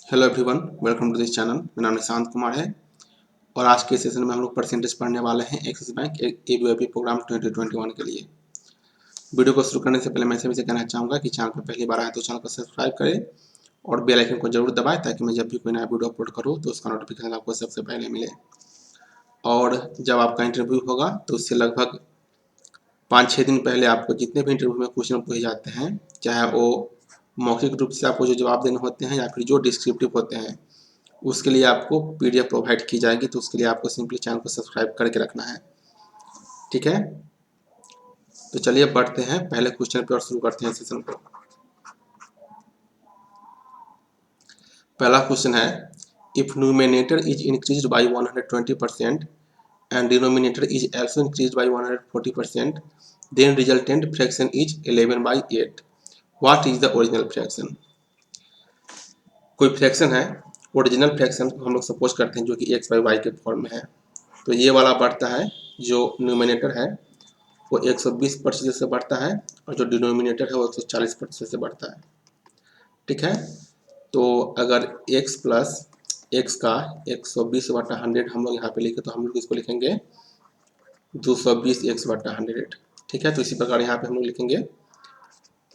Hello everyone, welcome to this channel. मेरा नाम निशांत कुमार है और आज के सेशन में हम लोग परसेंटेज पढ़ने वाले हैं एक्सिस बैंक एबीवीपी प्रोग्राम 2021 के लिए। वीडियो को शुरू करने से पहले मैं सभी से कहना चाहूँगा कि चैनल पर पहली बार आए तो चैनल को सब्सक्राइब करें और बेल आइकन को जरूर दबाएं ताकि मैं जब भी कोई नया वीडियो अपलोड करूँ तो उसका नोटिफिकेशन आपको सबसे पहले मिले। और जब आपका इंटरव्यू होगा तो उससे लगभग 5-6 दिन पहले आपको जितने भी इंटरव्यू में क्वेश्चन पूछे जाते हैं, चाहे वो मौखिक रूप से आपको जो जवाब देने होते हैं या फिर जो डिस्क्रिप्टिव होते हैं, उसके लिए आपको पीडीएफ प्रोवाइड की जाएगी। तो उसके लिए आपको सिंपली चैनल को सब्सक्राइब करके रखना है, ठीक है। तो चलिए बढ़ते हैं पहले क्वेश्चन पे और शुरू करते हैं सेशन को। पहला क्वेश्चन है, if numerator is increased by 120% and denominator is also increased by 140%, then resultant fraction is 11/8. What is the original fraction? कोई फ्रैक्शन है, ओरिजिनल फ्रैक्शन हम लोग सपोज करते हैं जो कि एक्स बाई वाई के फॉर्म में है। तो ये वाला बढ़ता है, जो न्यूमिनेटर है वो 120% से बढ़ता है और जो डिनोमिनेटर है वो 140% से बढ़ता है, ठीक है। तो अगर x प्लस एक्स का 120/100 हम लोग यहाँ पे लिखे तो हम लोग इसको लिखेंगे 220x/100, ठीक है। तो इसी प्रकार यहाँ पे हम लोग लिखेंगे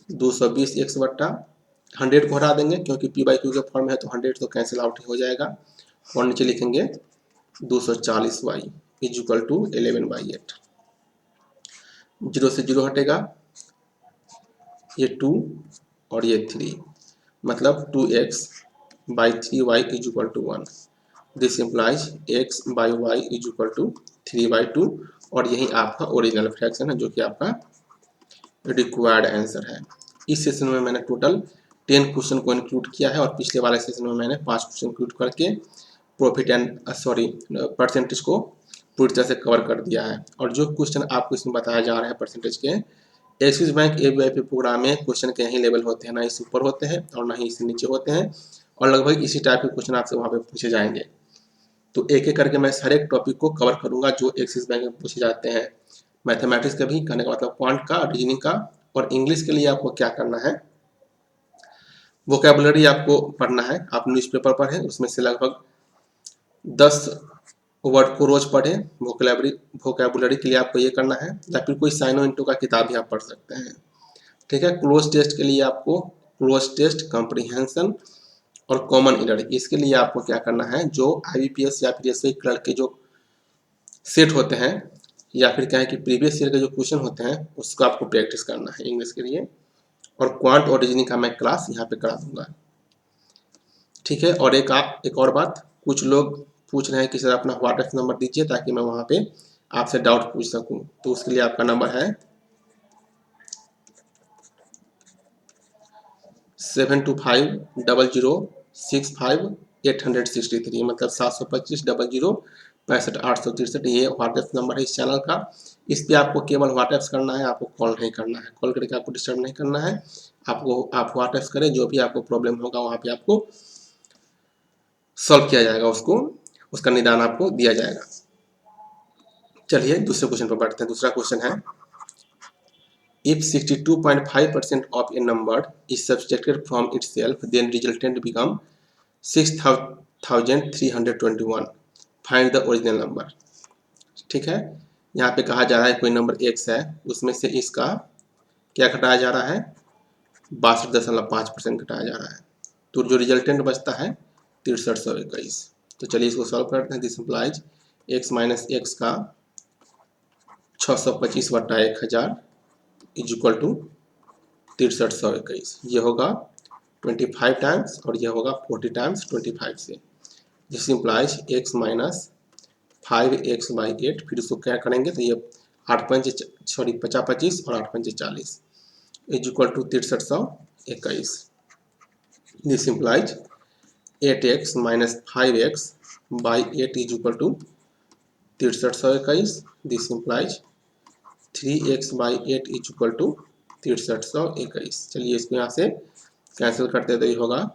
220x/100 को हटा देंगे क्योंकि p बाई क्यू का फॉर्म है तो 100 तो कैंसिल आउट हो जाएगा और नीचे लिखेंगे 240y इज इक्वल टू 11/8। 0 से 0 हटेगा, ये 2 और ये 3, मतलब 2x/3y is equal to 1। This implies x/y is equal to 3/2 और यही आपका ओरिजिनल फ्रैक्शन है जो कि आपका रिक्वायर्ड आंसर है। इस सेशन में मैंने टोटल 10 क्वेश्चन को इंक्लूड किया है और पिछले वाले सेशन में मैंने 5 क्वेश्चन इंक्लूड करके प्रॉफिट एंड परसेंटेज को पूरी तरह से कवर कर दिया है। और जो क्वेश्चन आपको इसमें बताया जा रहा है परसेंटेज के, एक्सिस बैंक एबीवीपी प्रोग्राम में क्वेश्चन के यही लेवल होते हैं, ना इससे ऊपर होते हैं और ना ही इससे नीचे होते हैं और लगभग इसी टाइप के क्वेश्चन आपसे वहाँ पे पूछे जाएंगे। तो एक एक करके मैं हर एक टॉपिक को कवर करूंगा जो एक्सिस बैंक में पूछे जाते हैं। मैथमेटिक्स का भी कहने का मतलब क्वांट का, रीजनिंग का, और इंग्लिश के लिए आपको क्या करना है, वोकेबुलरी आपको पढ़ना है। आप न्यूज़पेपर पढ़ें, उसमें से लगभग 10 वर्ड को रोज पढ़ें। वोकेबुलरी के लिए आपको ये करना है, या फिर कोई साइनो इंटू का किताब भी आप पढ़ सकते हैं, ठीक है। क्लोज टेस्ट के लिए आपको क्लोज टेस्ट, कॉम्प्रिहेंशन और कॉमन एरर, इसके लिए आपको क्या करना है, जो आईबीपीएस या फिर एसआई क्लर्क के जो सेट होते हैं या फिर क्या है कि प्रीवियस ईयर के जो क्वेश्चन होते हैं उसको आपको प्रैक्टिस करना है इंग्लिश के लिए। और क्वांट और रीजनिंग का मैं क्लास यहाँ पे करा दूंगा, ठीक है। और एक और बात, कुछ लोग पूछ रहे हैं कि सर अपना व्हाट्सएप नंबर दीजिए ताकि मैं वहाँ पे आपसे डाउट पूछ सकूँ। तो उसके लिए आपका नंबर है 7250065863, मतलब 72500656863। ये व्हाट्सएप नंबर है इस चैनल का। इस पे आपको केवल व्हाट्सएप करना है, आपको कॉल नहीं करना है। कॉल करके आपको डिस्टर्ब नहीं करना है, आप व्हाट्सएप करें, जो भी आपको प्रॉब्लम होगा वहाँ पे आपको सॉल्व किया जाएगा, उसका निदान आपको दिया जाएगा। चलिए दूसरे क्वेश्चन पर बढ़ते हैं। दूसरा क्वेश्चन है, if 62.5% of a number is subtracted from itself, then resultant become 6321। Find the original number, ठीक है। यहाँ पे कहा जा रहा है कोई नंबर x है, उसमें से इसका क्या घटाया जा रहा है, 62.5% घटाया जा रहा है। तो जो रिजल्टेंट बचता है 6321। तो चलिए इसको सॉल्व करते हैं। This implies x minus x का 625/1000 इज इक्वल टू 6321। ये होगा 25 टाइम्स और ये होगा 40 टाइम्स 25 से। This implies x minus 5x/8। फिर इसको क्या करेंगे तो ये 50 और 8 40 is equal to 6321। This implies 8x minus 5x/8 is equal to 6321। This implies 3x/8 is equal to 6321। चलिए इसको यहाँ से कैंसिल करते तो ये होगा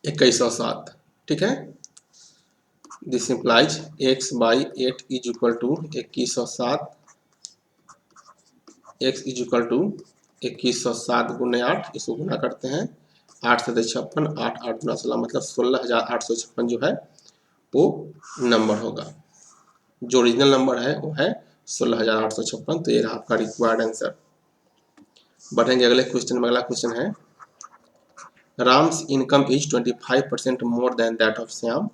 2107, ठीक है। This implies x by 8 is equal to 2107, x is equal to 2107 गुने 8, इसको गुना करते हैं 8 से 56, 8 8 गुना 16 मतलब 16,856 जो है वो नंबर होगा। जो ओरिजिनल नंबर है वो है 16,856। तो ये रहा आपका रिक्वायर्ड आंसर। बढ़ेंगे अगले क्वेश्चन में। अगला क्वेश्चन है Ram's income is 25% more than that of Shyam,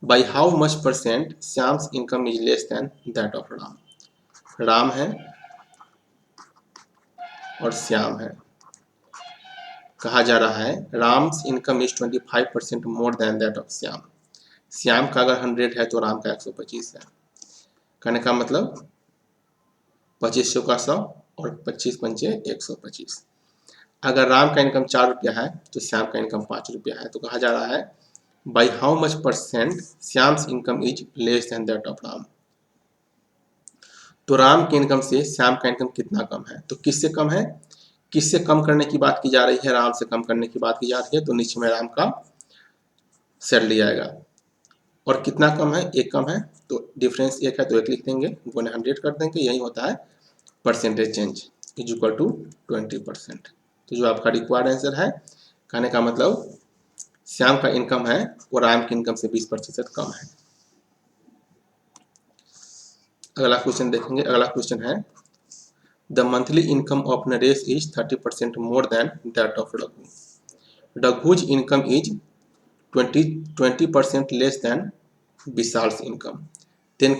by how much percent Shyam's income is less than that of Ram. Ram है और श्याम है। कहा जा रहा है Ram's income is 25% more than that of Shyam. Shyam का अगर 100 है तो राम का 125 है। कहने का मतलब 2500 का 100 और 25 पंचे 125। अगर राम का इनकम 4 रुपया है तो श्याम का इनकम 5 रुपया है। तो कहा जा रहा है by how much percent Shyam's income is less than that of Ram. तो राम की इनकम से श्याम का इनकम कितना कम है। तो किससे कम है, किससे कम करने की बात की जा रही है, राम से कम करने की बात की जा रही है। तो नीचे में राम का सेट लिया जाएगा। और कितना कम है, एक कम है तो डिफरेंस एक है तो एक लिख देंगे, गुने 100 कर देंगे, यही होता है percentage change is equal to 20%। तो जो आपका रिक्वायर्ड आंसर है, कहने का मतलब श्याम का इनकम है वो राम की इनकम से 20% कम है। अगला क्वेश्चन देखेंगे। अगला क्वेश्चन है the monthly income of Naresh is 30% more than that of Raghu. Raghu's income is 20% less than Vishal's income. Then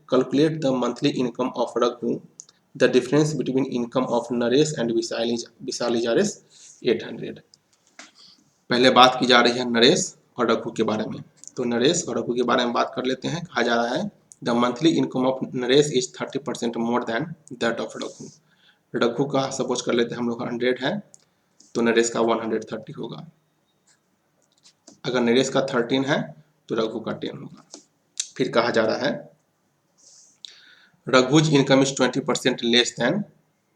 calculate the monthly income of Raghu. The difference between income of Naresh and Vishal is 800। पहले बात की जा रही है नरेश और रघु के बारे में। तो नरेश और रघु के बारे में बात कर लेते हैं। कहा जा रहा है the monthly income of Naresh is 30% more than that of Raghu. Raghu का सपोज कर लेते हैं हम लोग 100 है तो नरेश का 130 होगा। अगर नरेश का 13 है तो रघु का 10 होगा। फिर कहा जा रहा है रघुज income is 20% less than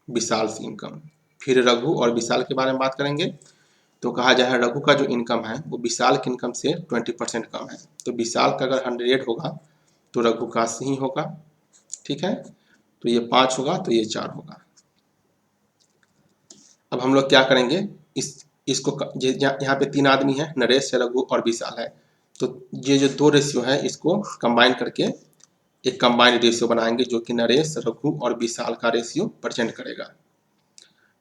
Vishal's income. फिर रघु और विशाल के बारे में बात करेंगे। तो कहा जा रहा है रघु का जो इनकम है वो विशाल की इनकम से 20% कम है। तो विशाल का अगर 100 होगा तो रघु का 80 ही होगा। ठीक है, तो ये 5 होगा तो ये 4 होगा। अब हम लोग क्या करेंगे, इसको यहाँ पे 3 आदमी है, नरेश, रघु और विशाल है। तो ये जो 2 रेशियो है इसको कंबाइन करके एक कंबाइंड रेशियो बनाएंगे जो कि नरेश, रघु और विशाल का रेशियो प्रेजेंट करेगा।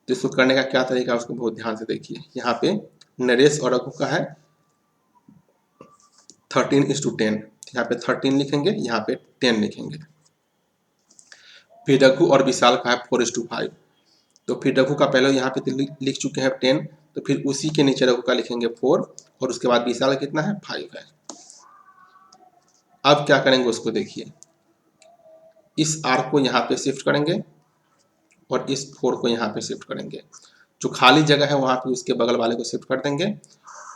तो इसको करने का क्या तरीका है उसको बहुत ध्यान से देखिए। यहाँ पे नरेश और रघु का है 13:10। यहाँ पे 13 लिखेंगे, यहाँ पे 10 लिखेंगे। फिर रघु और विशाल का है 4:5। तो फिर रघु का पहले यहाँ पे लिख चुके हैं 10, तो फिर उसी के नीचे रघु का लिखेंगे 4 और उसके बाद विशाल का कितना है 5 है। अब क्या करेंगे उसको देखिए, इस r को यहाँ पे शिफ्ट करेंगे और इस 4 को यहाँ पे शिफ्ट करेंगे। जो खाली जगह है वहाँ पे उसके बगल वाले को शिफ्ट कर देंगे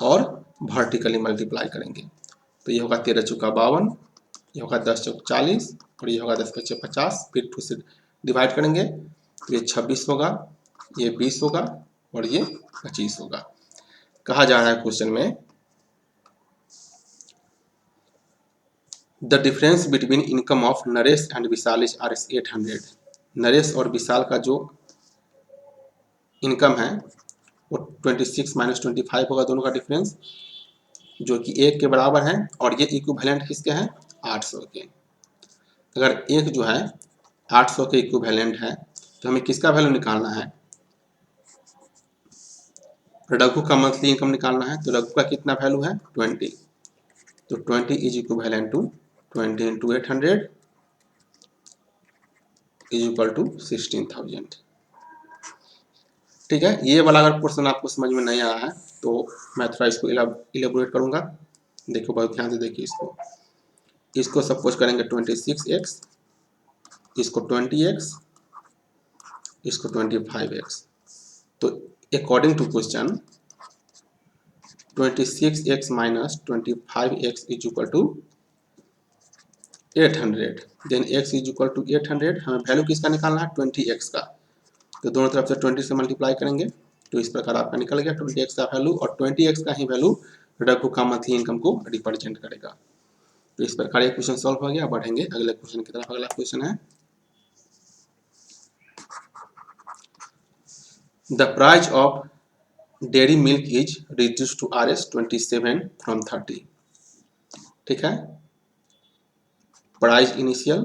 और वर्टिकली मल्टीप्लाई करेंगे। तो ये होगा 13 चौका 52, ये होगा 10 चौका 40 और ये होगा 10 पचे 50। फिर 2 से डिवाइड करेंगे तो ये 26 होगा, ये 20 होगा और ये 25 होगा। कहा जा रहा है क्वेश्चन में the difference between income of Naresh and Vishal is R 800। Naresh और विशाल का जो इनकम है वो 26 माइनस 25 होगा, दोनों का डिफरेंस जो कि 1 के बराबर है। और ये इक्विवेलेंट किसके हैं, 800 के। अगर एक जो है 800 के इक्विवेलेंट है तो हमें किसका वैल्यू निकालना है, रघु का मंथली इनकम निकालना है। तो रघु का कितना वैल्यू है 20। तो 20 is equivalent to 20 into 800 is equal to 16,000। ठीक है, ये वाला अगर क्वेश्चन आपको समझ में नहीं आया है तो मैं थोड़ा इसको इलेबोरेट करूंगा। देखो बहुत ध्यान से देखिए इसको सपोज करेंगे 26x, इसको 20x, इसको 25x। तो according to question 26x minus 25x is equal to 800। Then x is equal to 800। हमें वैल्यू किसका निकालना है 20x का। तो दोनों तरफ से 20 से मल्टीप्लाई करेंगे तो इस प्रकार आपका निकल गया 20x का वैल्यू। और 20x का ही वैल्यू रघु का मंथली इनकम को रिप्रेजेंट करेगा। तो इस प्रकार ये क्वेश्चन सॉल्व हो गया। बढ़ेंगे अगले क्वेश्चन की तरफ। अगला क्वेश्चन है the price of dairy milk is reduce to Rs27 from 30। ठीक है, प्राइस इनिशियल,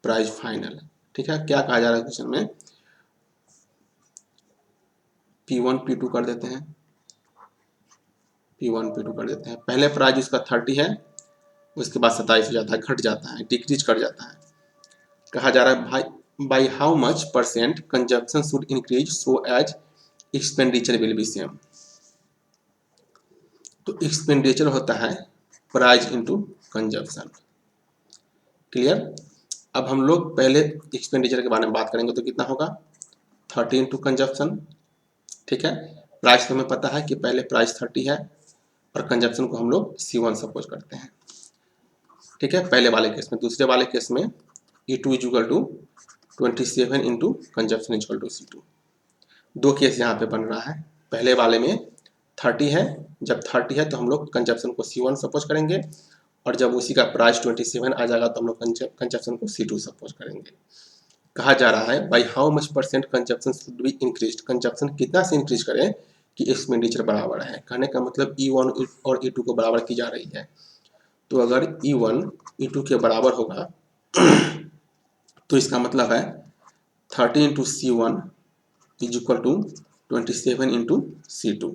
प्राइस फाइनल। ठीक है, क्या कहा जा रहा है क्वेश्चन में, P1 P2 कर देते हैं, P1 P2 कर देते हैं। पहले प्राइस उसका 30 है, उसके बाद 27 हो जाता है, घट जाता है, डिक्रीज कर जाता है। कहा जा रहा है भाई by how much percent consumption should increase so as expenditure will be same. तो एक्सपेंडिचर होता है प्राइस इनटू कंजप्शन। क्लियर। अब हम लोग पहले एक्सपेंडिचर के बारे में बात करेंगे, तो कितना होगा 30 इंटू कंजप्शन। ठीक है, प्राइस तो हमें पता है कि पहले प्राइस 30 है और कंजप्शन को हम लोग C1 सपोज करते हैं। ठीक है, पहले वाले केस में। दूसरे वाले केस में E2 is equal to 27 into consumption is equal to C2। दो केस यहाँ पे बन रहा है। पहले वाले में 30 है, जब 30 है तो हम लोग कंजप्शन को C1 सपोज करेंगे, और जब उसी का प्राइस 27 आ जाएगा तो हम लोग कंजप्शन को C2 सपोज करेंगे। कहा जा रहा है by how much percent consumption should be increase, consumption कितना से इंक्रीज करें कि एक्सपेंडिचर बराबर है। कहने का मतलब E1 और E2 को बराबर की जा रही है। तो अगर E1 E2 के बराबर होगा तो इसका मतलब है 30 into C1 is equal to 27 into C2।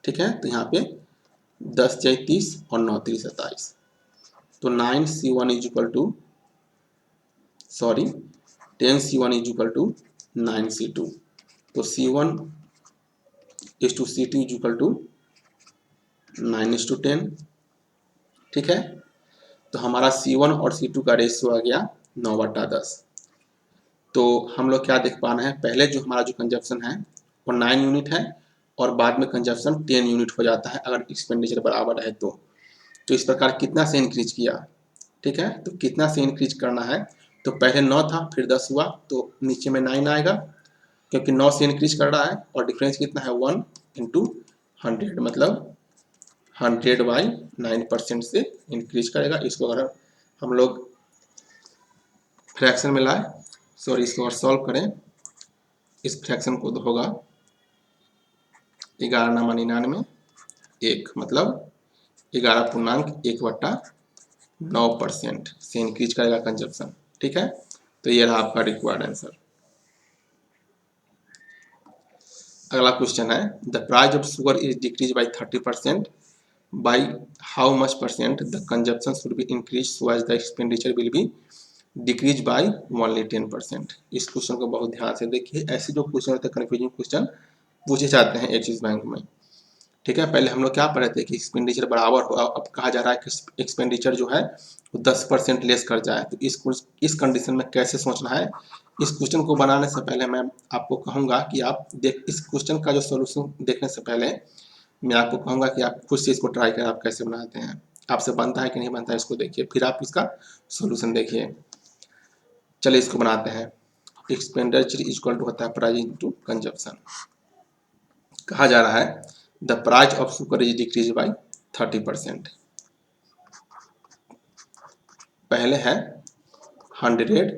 ठीक है, तो यहाँ पे 10 × 30 और 9 × 27, तो 9C1 is equal to 10C1 is equal to 9C2। तो C1 is to C2 is equal to 9:10। ठीक है, तो हमारा C1 और C2 का रेशियो आ गया 9/10। तो हम लोग क्या देख पा रहे हैं, पहले जो हमारा जो कंजप्शन है वो 9 यूनिट है और बाद में कंजप्शन 10 यूनिट हो जाता है अगर एक्सपेंडिचर बराबर है तो इस प्रकार कितना से इंक्रीज किया। ठीक है, तो कितना से इंक्रीज करना है, तो पहले 9 था फिर 10 हुआ तो नीचे में 9 आएगा, क्योंकि 9 से इंक्रीज कर रहा है और डिफरेंस कितना है 1 इंटू 100, मतलब 100/9% से इंक्रीज करेगा। इसको अगर हम लोग फ्रैक्शन में लाए, सॉरी इसको अगर सॉल्व करें, इस फ्रैक्शन को तो होगा 11×99, मतलब 11.1/9% से इंक्रीज करेगा कंजप्शन। ठीक है, तो ये रहा आपका रिक्वायर्ड आंसर। अगला क्वेश्चन है the price of sugar is decrease by 30%, by how much percent the consumption should be increase so as the expenditure will be decrease by only 10%। इस क्वेश्चन को बहुत ध्यान से देखिए, ऐसे जो क्वेश्चन होते हैं कन्फ्यूजिंग क्वेश्चन पूछे जाते हैं एक्सिस बैंक में। ठीक है, पहले हम लोग क्या पढ़े थे कि एक्सपेंडिचर बराबर हो, अब कहा जा रहा है कि एक्सपेंडिचर जो है वो 10% लेस कर जाए। तो इस कंडीशन में कैसे सोचना है, इस क्वेश्चन को बनाने से पहले मैं आपको कहूँगा कि आप इस क्वेश्चन का जो सोल्यूशन देखने से पहले मैं आपको कहूँगा कि आप खुद से इसको ट्राई करें, आप कैसे बनाते हैं, आपसे बनता है कि नहीं बनता है इसको देखिए, फिर आप इसका सोल्यूशन देखिए। चलिए इसको बनाते हैं। एक्सपेंडिचर इक्वल टू होता है प्राइस इनटू कंजप्शन। कहा जा रहा है the price of sugar is decrease by 30%। पहले है 100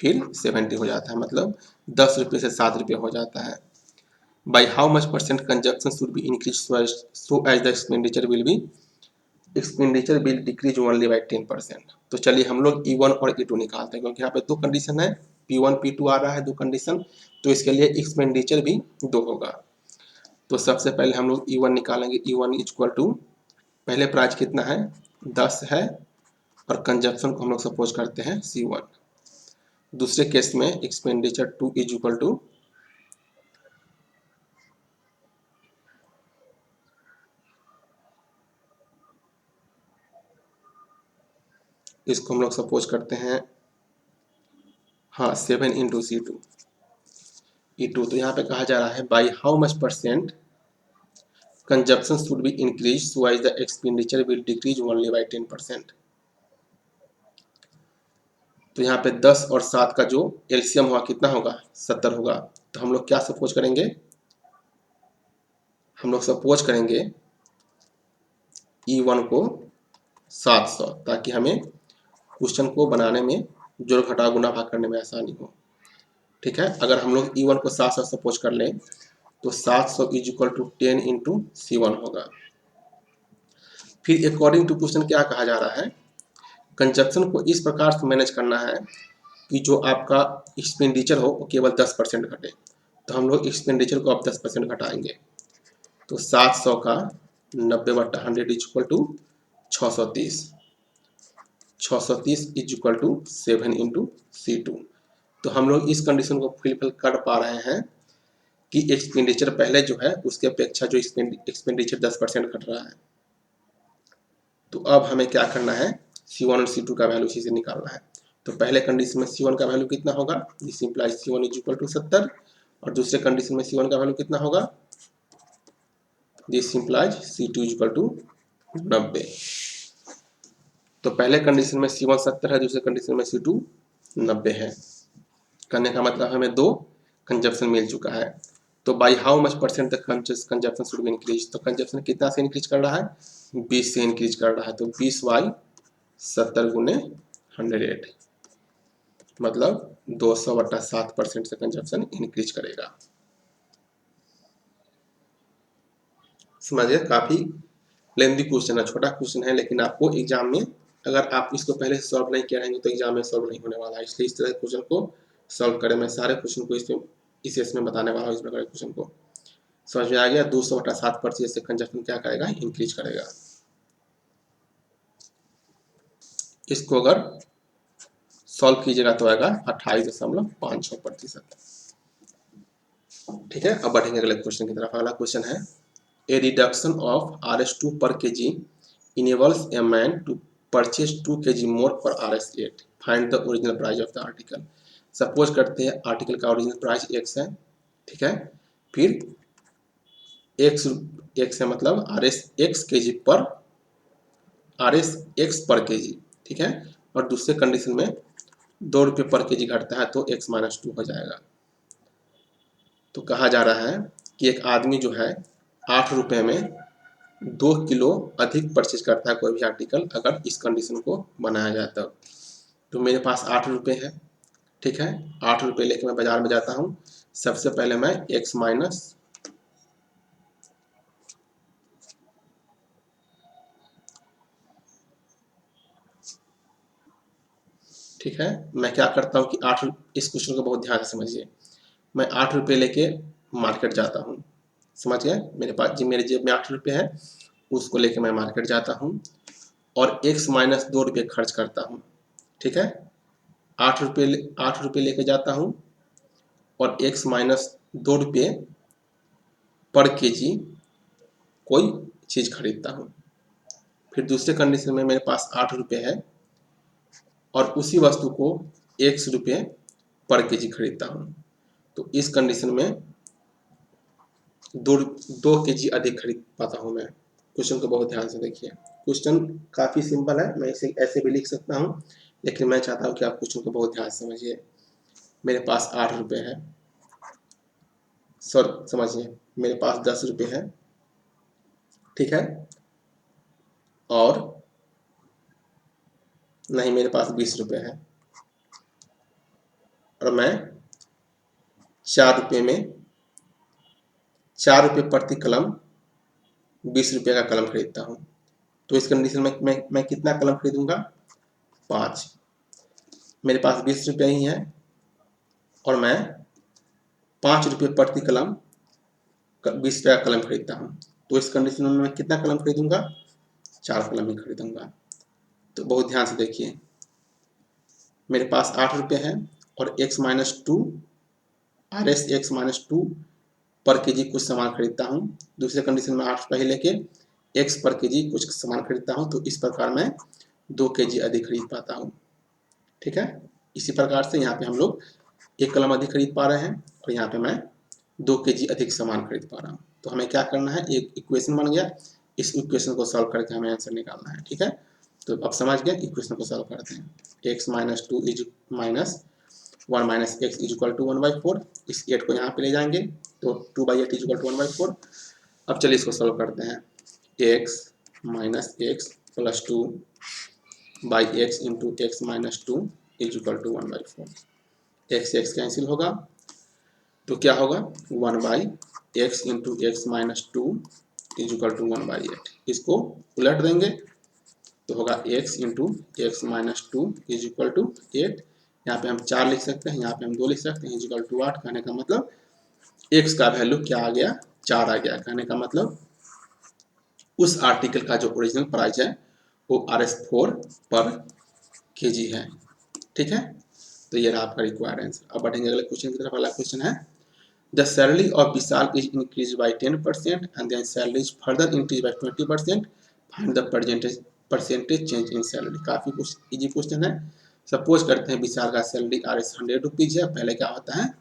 फिर 70 हो जाता है, मतलब 10 रुपये से 7 रुपये हो जाता है। By how much percent consumption should be increase so as the expenditure will decrease only by 10%। तो चलिए हम लोग E1 और E2 निकालते हैं, क्योंकि यहाँ पे दो कंडीशन है, P1 P2 आ रहा है दो कंडीशन, तो इसके लिए एक्सपेंडिचर भी 2 होगा। तो सबसे पहले हम लोग E1 निकालेंगे। E1 इक्वल टू पहले प्राइस कितना है 10 है और कंजप्शन को हम लोग सपोज करते हैं C1। दूसरे केस में एक्सपेंडिचर 2 इज इक्वल टू इसको हम लोग सपोज करते हैं 7 इंटू C2 E2। तो यहाँ पे कहा जा रहा है by how much percent consumption should be increase so as the expenditure will decrease only by 10%। तो यहाँ पे 10 और 7 का जो एलसीएम हुआ कितना होगा 70 होगा। तो हम लोग क्या सपोज करेंगे, हम लोग सपोज करेंगे E1 को 700, ताकि हमें क्वेश्चन को बनाने में जोड़ घटाव गुणा भाग करने में आसानी हो। ठीक है, अगर हम लोग E1 को 700 सपोज कर लें तो 700 is equal to 10 into C1 होगा। फिर अकॉर्डिंग टू क्वेश्चन क्या कहा जा रहा है, कंजप्शन को इस प्रकार से मैनेज करना है कि जो आपका एक्सपेंडिचर हो वो केवल 10% घटे। तो हम लोग एक्सपेंडिचर को अब 10% घटाएंगे। तो 700 का 90/100 is equal to 630। 630 is equal to 7 into C2। तो हम लोग इस कंडीशन को फुलफिल कर पा रहे हैं कि एक्सपेंडिचर पहले जो है उसके अपेक्षा जो एक्सपेंडिचर 10% घट रहा है। तो अब हमें क्या करना है, C1 और C2 का वैल्यू इसी से निकालना है। तो पहले कंडीशन में C1 का वैल्यू कितना होगा, this implies C1 is equal to 70, और दूसरे कंडीशन में C1 का वैल्यू कितना होगा, this implies C2 is equal to 90। तो पहले कंडीशन में C1 70 है, दूसरे कंडीशन में C2 90 है। करने का मतलब हमें दो कंजप्शन मिल चुका है। तो by how much percent the consumption should be increase, तो कंजप्शन कितना से इंक्रीज कर रहा है, 20 से इंक्रीज कर रहा है। तो 20/70 गुने 100, मतलब 200/7% से कंजप्शन इंक्रीज करेगा। समझिए, काफी लेंदी क्वेश्चन है, छोटा क्वेश्चन है, लेकिन आपको एग्जाम में अगर आप इसको पहले से सॉल्व नहीं किया रहेंगे तो एग्जाम में सॉल्व नहीं होने वाला है। इसलिए इस तरह के क्वेश्चन को सॉल्व करें। मैं सारे क्वेश्चन को इसमें बताने वाला हूँ। इस प्रकार के क्वेश्चन को समझ में आ गया। 200/7% से कंजप्शन क्या करेगा, इंक्रीज करेगा। इसको अगर सॉल्व कीजिएगा तो आएगा 28.56%। ठीक है, अब बढ़ेंगे अगले क्वेश्चन की तरफ। अगला क्वेश्चन है, a reduction of Rs2 per kg enables a man to purchase 2 kg more for Rs8, find the original price of the article। Suppose करते हैं आर्टिकल का ओरिजिनल प्राइस x है। ठीक है, फिर x है मतलब Rs x पर kg। ठीक है, और दूसरे कंडीशन में 2 रुपये पर kg घटता है तो x-2 हो जाएगा। तो कहा जा रहा है कि एक आदमी जो है 8 रुपये में 2 किलो अधिक परचेज करता है कोई भी आर्टिकल, अगर इस कंडीशन को बनाया जाए तब। तो मेरे पास 8 रुपये है। ठीक है, 8 रुपये लेके मैं बाजार में जाता हूँ। सबसे पहले मैं x माइनस ठीक है, मैं क्या करता हूँ कि इस क्वेश्चन को बहुत ध्यान से समझिए। मैं 8 रुपये लेके मार्केट जाता हूँ। समझ गए, मेरे पास जी मेरे जेब में 8 रुपये है, उसको लेके मैं मार्केट जाता हूँ और x-2 रुपये खर्च करता हूँ। ठीक है, 8 रुपये लेके जाता हूँ और x-2 रुपये पर kg कोई चीज़ खरीदता हूँ। फिर दूसरे कंडीशन में मेरे पास 8 रुपये है और उसी वस्तु को x रुपये पर kg खरीदता हूँ। तो इस कंडीशन में 2 kg अधिक खरीद पाता हूँ मैं। क्वेश्चन को बहुत ध्यान से देखिए। क्वेश्चन काफ़ी सिंपल है, मैं इसे ऐसे भी लिख सकता हूँ, लेकिन मैं चाहता हूँ कि आप क्वेश्चन को बहुत ध्यान से समझिए। मेरे पास 8 रुपये है, सर समझिए, मेरे पास 10 रुपये है। ठीक है, और नहीं, मेरे पास 20 रुपये है और मैं 4 रुपये में 4 रुपये प्रति कलम 20 रुपये का कलम खरीदता हूँ। तो इस कंडीशन में मैं कितना कलम खरीदूंगा, 5। मेरे पास 20 रुपये ही है और मैं 5 रुपये प्रति कलम 20 रुपये का कलम खरीदता हूँ। तो इस कंडीशन में मैं कितना कलम खरीदूंगा, 4 कलम ही खरीदूंगा। तो बहुत ध्यान से देखिए, मेरे पास 8 रुपये है और x-2 Rs पर kg कुछ सामान खरीदता हूँ। दूसरे कंडीशन में 8 रुपये लेके x पर kg कुछ सामान खरीदता हूँ। तो इस प्रकार मैं 2 kg अधिक खरीद पाता हूँ। ठीक है, इसी प्रकार से यहाँ पे हम लोग 1 कलम अधिक खरीद पा रहे हैं और यहाँ पे मैं 2 kg अधिक सामान खरीद पा रहा हूँ। तो हमें क्या करना है, एक इक्वेशन बन गया, इस इक्वेशन को सॉल्व करके हमें आंसर निकालना है। ठीक है, तो अब समझ गए, इक्वेशन को सॉल्व करते हैं। x-2 is minus 1 minus x is equal to 1/4। इस 8 को यहाँ पे ले जाएंगे तो 2/8 इज इक्वल टू 1/4। अब चलिए इसको सॉल्व करते हैं। x minus x plus 2 by x into x minus 2 is equal to 1/4। X x cancel होगा तो क्या होगा 1 by x into x minus 2 is equal to 1/8। इसको उलट देंगे तो होगा x into x minus 2 is equal to 8। यहाँ पे हम 4 लिख सकते हैं, यहाँ पे हम 2 लिख सकते हैं, इज इक्वल टू 8। कहने का मतलब x का वैल्यू क्या आ गया 4 आ गया। कहने का मतलब उस आर्टिकल का जो ओरिजिनल प्राइस है वो RS4 पर केजी है। ठीक है, तो ये रहा आपका रिक्वायर्ड आंसर। अब बढ़ेंगे अगले क्वेश्चन की तरफ। अगला क्वेश्चन है the salary of Vishal is increase by 10% and then salary is further increase by 20%। Find the percentage change in salary. काफी कुछ इजी क्वेश्चन है। सपोज करते हैं विशाल का सैलरी RS 100 रुपीज है। पहले क्या होता है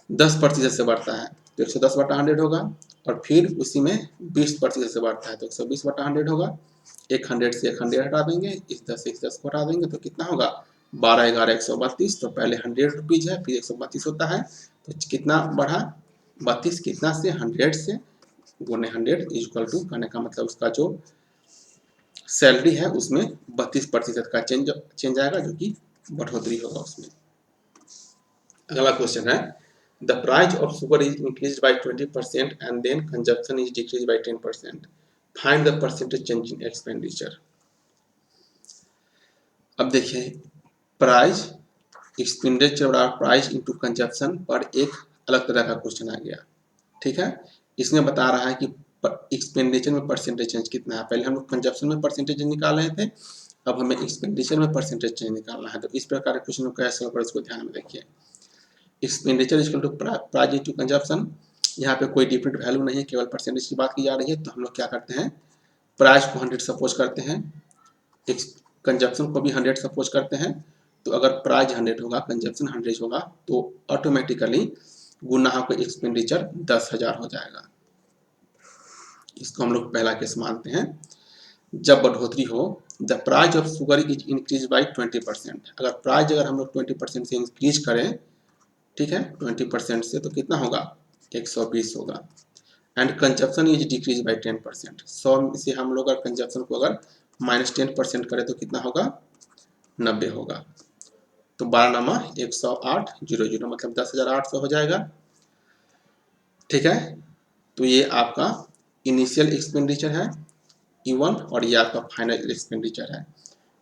10% से बढ़ता है तो 110/100 होगा, और फिर उसी में 20% से बढ़ता है तो 120/100 होगा। एक 100 से एक 100 हटा देंगे, इस 10 से इस 10 को हटा देंगे तो कितना होगा 12 11 132। तो पहले 100 रुपीज है फिर 132 होता है तो कितना बढ़ा 32, कितना से 100 से गुने 100 इज इक्वल टू। कहने का मतलब उसका जो सैलरी है उसमें 32% का चेंज आएगा, जो कि बढ़ोतरी होगा उसमें। अगला क्वेश्चन है the price of sugar is increase by 20% and then consumption is decrease by 10%। Find the percentage change in expenditure. अब देखिए प्राइस एक्सपेंडिचर और प्राइस इनटू कंजप्शन पर एक अलग तरह का क्वेश्चन आ गया। ठीक है, इसमें बता रहा है कि एक्सपेंडिचर में परसेंटेज चेंज कितना है। पहले हम लोग कंजप्शन में परसेंटेज निकाल रहे थे, अब हमें एक्सपेंडिचर में परसेंटेज चेंज निकालना है। तो इस प्रकार के क्वेश्चन को कैसे होगा इसको ध्यान में देखिए। Expenditure equal to price into consumption, यहाँ पे कोई डिफरेंट वैल्यू नहीं है, केवल परसेंटेज की बात की जा रही है। तो हम लोग क्या करते हैं प्राइस को 100 सपोज करते हैं, कंजप्शन को भी 100 सपोज करते हैं। तो अगर प्राइस 100 होगा कंजप्शन 100 होगा तो ऑटोमेटिकली गुना आपका एक्सपेंडिचर 10,000 हो जाएगा। इसको हम लोग पहला केस मानते हैं। जब बढ़ोतरी हो the price of sugar is increase by 20%। अगर प्राइस अगर हम लोग 20% से इंक्रीज करें, ठीक है 20% से, तो कितना होगा 120 होगा। And consumption is decrease by 10%। 100 से हम लोग अगर कंजप्शन को अगर -10% करें तो कितना होगा 90 होगा। तो 12 नामा 108 00 मतलब 10,800 हो जाएगा। ठीक है, तो ये आपका इनिशियल एक्सपेंडिचर है E1 और ये आपका फाइनल एक्सपेंडिचर है।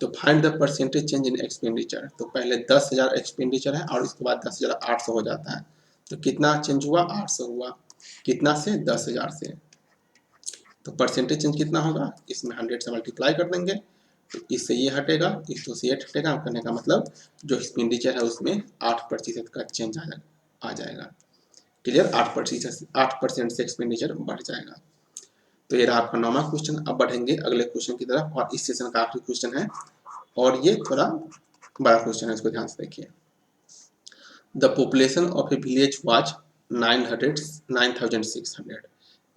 तो find the percentage change in expenditure. तो पहले 10,000 एक्सपेंडिचर है और इसके बाद 10,800 हो जाता है। तो कितना चेंज हुआ 800 हुआ, कितना से 10,000 से। तो परसेंटेज चेंज कितना होगा इसमें 100 से मल्टीप्लाई कर देंगे तो इससे ये हटेगा, इस से ये हटेगा। करने का मतलब जो एक्सपेंडिचर है उसमें 8% का चेंज आ जाएगा। क्लियर, 8% से एक्सपेंडिचर बढ़ जाएगा। तो ये रहा आपका 9वां क्वेश्चन। अब बढ़ेंगे अगले क्वेश्चन की तरफ, और इस सेशन का आखिरी क्वेश्चन है और ये थोड़ा बड़ा क्वेश्चन है, इसको ध्यान से देखिए। The population of A village was 9,600।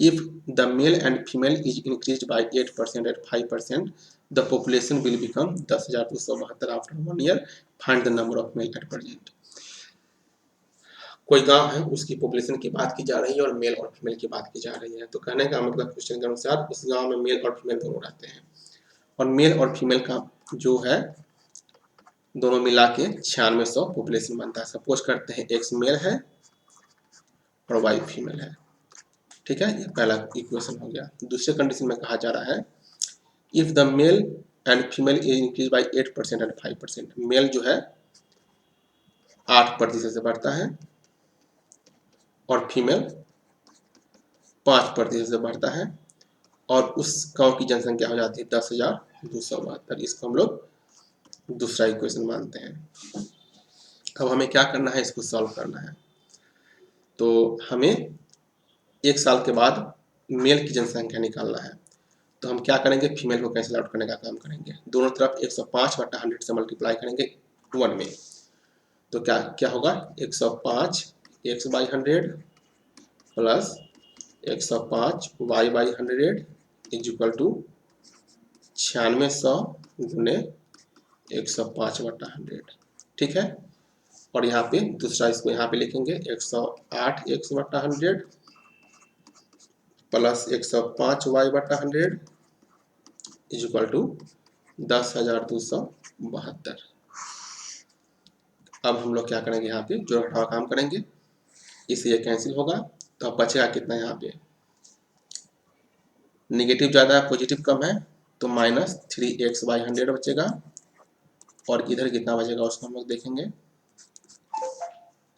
If the male and female is increased by 8% and 5%, the population will become 10,272 after 1 year. Find the number of male at present. कोई गांव है उसकी पॉपुलेशन की बात की जा रही है और मेल और फीमेल की बात की जा रही है। तो कहने का मतलब क्वेश्चन के अनुसार उस गांव में मेल और फीमेल दोनों रहते हैं, और मेल और फीमेल का जो है दोनों मिला के 9600 पॉपुलेशन बनता है। सपोज करते हैं एक्स मेल है और वाई फीमेल है। ठीक है, ये पहला इक्वेशन हो गया। दूसरे कंडीशन में कहा जा रहा है if the male and female is increase by 8% and 5%। Male जो है 8% से बढ़ता है और फीमेल 5% से बढ़ता है, और उस गांव की जनसंख्या हो जाती है 10,272। इसको हम लोग दूसरा इक्वेशन मानते हैं। अब हमें क्या करना है, इसको सॉल्व करना है। तो हमें 1 साल के बाद मेल की जनसंख्या निकालना है। तो हम क्या करेंगे फीमेल को कैंसिल आउट करने का काम करेंगे। दोनों तरफ 105/100 से मल्टीप्लाई करेंगे 1 में। तो क्या क्या होगा 105 x/100 plus 105 y/100 is equal to 9600 गुने 105/100। ठीक है, और यहाँ पे दूसरा इसको यहाँ पे लिखेंगे 108 x/100 plus 105 y/100 is equal to 10,272। अब हम लोग क्या करेंगे, यहाँ पे जोड़ घटाव काम करेंगे, इससे ये कैंसिल होगा, तो अब बचेगा कितना यहाँ पे, निगेटिव ज़्यादा है पॉजिटिव कम है, तो -3x/100 बचेगा। और इधर कितना बचेगा उसको हम लोग देखेंगे।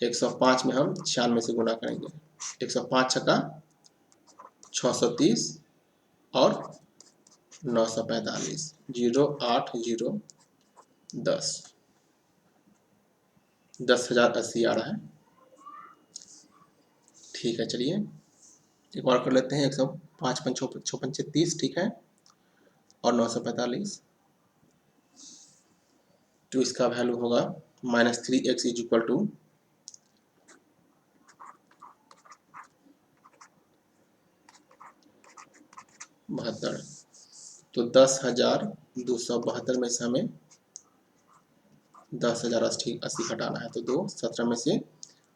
105 में हम 96 से गुना करेंगे, 105 छक्का 630 और 945, 08010, 10,080 आ रहा है। ठीक है, चलिए एक और कर लेते हैं। 105 छप्पन 30, ठीक है, और 945, तो इसका वैल्यू होगा -3x इज इक्वल टू 72। तो 10,272 में से हमें 10,080 घटाना है, तो 2 17 में से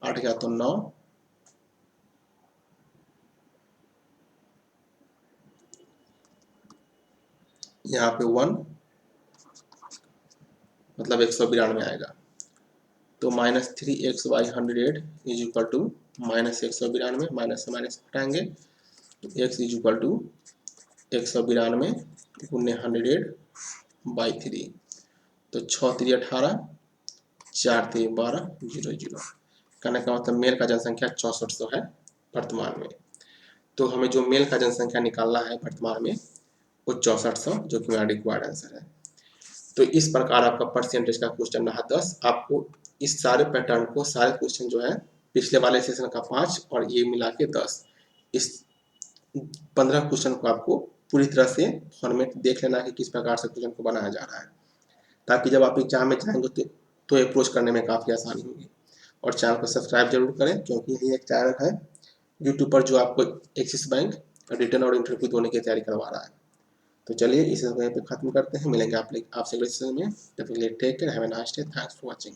8 गया तो 9, यहाँ पे 1 मतलब 192 आएगा। तो -3x/100 is equal to -192, minus से माइनस घटाएंगे, तो x इज इक्वल टू 192 गुने 100/3, तो 6 3 18, 4 3 12, 0 0। कहने का मतलब मेल का जनसंख्या 6400 है वर्तमान में। तो हमें जो मेल का जनसंख्या निकालना है वर्तमान में वो 6400, जो कि मेरा रिक्वायर्ड आंसर है। तो इस प्रकार आपका परसेंटेज का क्वेश्चन रहा 10। आपको इस सारे पैटर्न को, सारे क्वेश्चन जो है पिछले वाले सेशन का 5 और ये मिला के 10, इस 15 क्वेश्चन को आपको पूरी तरह से फॉर्मेट देख लेना है कि किस प्रकार से क्वेश्चन को बनाया जा रहा है, ताकि जब आप एग्जाम में जाएंगे तो अप्रोच करने में काफ़ी आसानी होगी। और चैनल को सब्सक्राइब जरूर करें, क्योंकि यही एक चैनल है यूट्यूब पर जो आपको एक्सिस बैंक रिटर्न और इंटरव्यू दोनों की तैयारी करवा रहा है। तो चलिए इसे यहाँ पे खत्म करते हैं, मिलेंगे आपसे अगले सेशन में। तब तक के लिए take care, have a nice day, thanks for watching.